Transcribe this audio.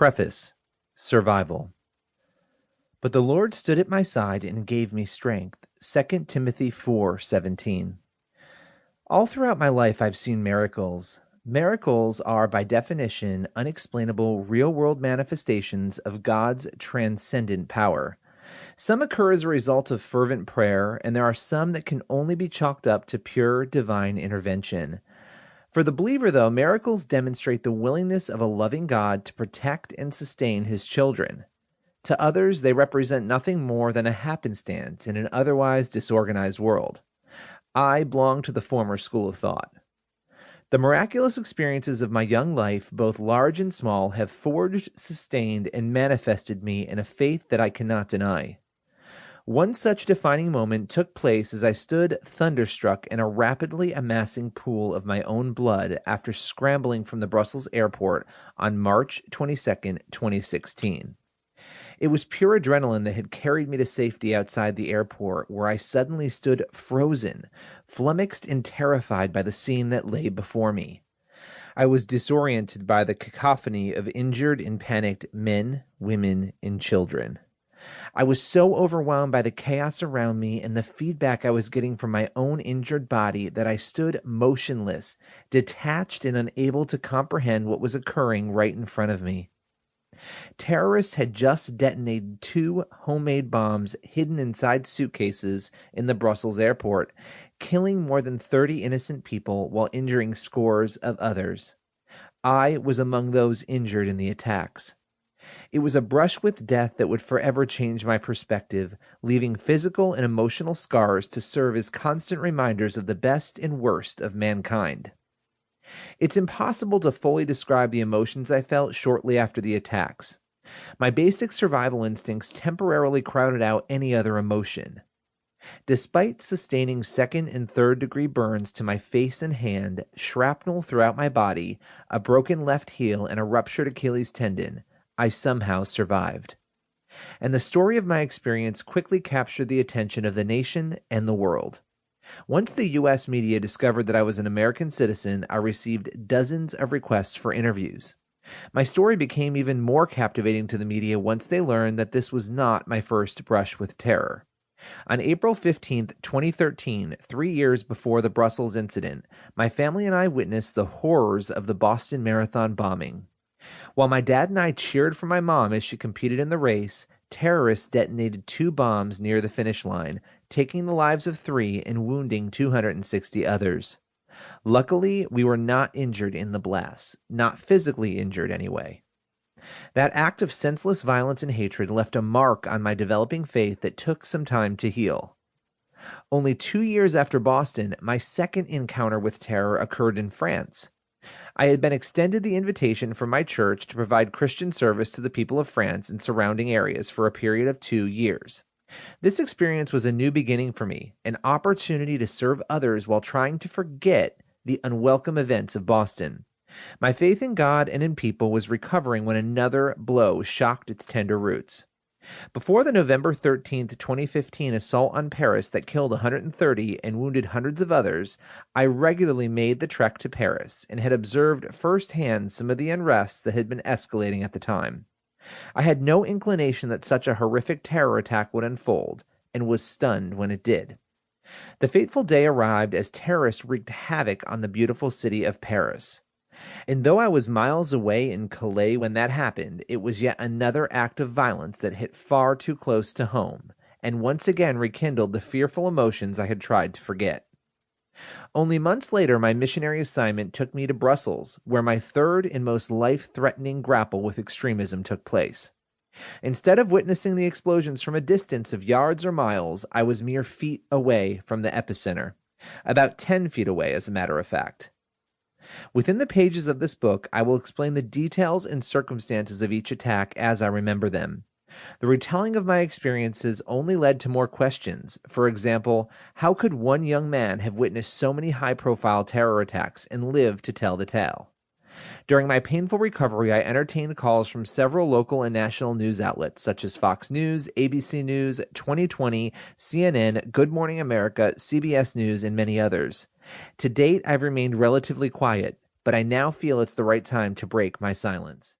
Preface. Survival. But the Lord stood at my side and gave me strength. 2 Timothy 4:17. All throughout my life I've seen miracles. Miracles are, by definition, unexplainable real-world manifestations of God's transcendent power. Some occur as a result of fervent prayer, and there are some that can only be chalked up to pure divine intervention. For the believer, though, miracles demonstrate the willingness of a loving God to protect and sustain his children. To others, they represent nothing more than a happenstance in an otherwise disorganized world. I belong to the former school of thought. The miraculous experiences of my young life, both large and small, have forged, sustained, and manifested me in a faith that I cannot deny. One such defining moment took place as I stood thunderstruck in a rapidly amassing pool of my own blood after scrambling from the Brussels airport on March 22, 2016. It was pure adrenaline that had carried me to safety outside the airport, where I suddenly stood frozen, flummoxed and terrified by the scene that lay before me. I was disoriented by the cacophony of injured and panicked men, women, and children. I was so overwhelmed by the chaos around me and the feedback I was getting from my own injured body that I stood motionless, detached and unable to comprehend what was occurring right in front of me. Terrorists had just detonated 2 homemade bombs hidden inside suitcases in the Brussels airport, killing more than 30 innocent people while injuring scores of others. I was among those injured in the attacks. It was a brush with death that would forever change my perspective, leaving physical and emotional scars to serve as constant reminders of the best and worst of mankind. It's impossible to fully describe the emotions I felt shortly after the attacks. My basic survival instincts temporarily crowded out any other emotion. Despite sustaining 2nd and 3rd degree burns to my face and hand, shrapnel throughout my body, a broken left heel, and a ruptured Achilles tendon, I somehow survived. And the story of my experience quickly captured the attention of the nation and the world. Once the U.S. media discovered that I was an American citizen, I received dozens of requests for interviews. My story became even more captivating to the media once they learned that this was not my first brush with terror. On April 15, 2013, 3 years before the Brussels incident, my family and I witnessed the horrors of the Boston Marathon bombing. While my dad and I cheered for my mom as she competed in the race, terrorists detonated 2 bombs near the finish line, taking the lives of 3 and wounding 260 others. Luckily, we were not injured in the blasts, not physically injured anyway. That act of senseless violence and hatred left a mark on my developing faith that took some time to heal. Only 2 years after Boston, my second encounter with terror occurred in France. I had been extended the invitation from my church to provide Christian service to the people of France and surrounding areas for a period of 2 years. This experience was a new beginning for me, an opportunity to serve others while trying to forget the unwelcome events of Boston. My faith in God and in people was recovering when another blow shocked its tender roots. Before the November 13, 2015 assault on Paris that killed 130 and wounded hundreds of others, I regularly made the trek to Paris and had observed firsthand some of the unrest that had been escalating at the time. I had no inclination that such a horrific terror attack would unfold, and was stunned when it did. The fateful day arrived as terrorists wreaked havoc on the beautiful city of Paris. And though I was miles away in Calais when that happened, it was yet another act of violence that hit far too close to home, and once again rekindled the fearful emotions I had tried to forget. Only months later, my missionary assignment took me to Brussels, where my third and most life-threatening grapple with extremism took place. Instead of witnessing the explosions from a distance of yards or miles, I was mere feet away from the epicenter. About 10 feet away, as a matter of fact. Within the pages of this book, I will explain the details and circumstances of each attack as I remember them. The retelling of my experiences only led to more questions. For example, how could one young man have witnessed so many high-profile terror attacks and lived to tell the tale? During my painful recovery, I entertained calls from several local and national news outlets such as Fox News, ABC News, 2020, CNN, Good Morning America, CBS News, and many others. To date, I've remained relatively quiet, but I now feel it's the right time to break my silence.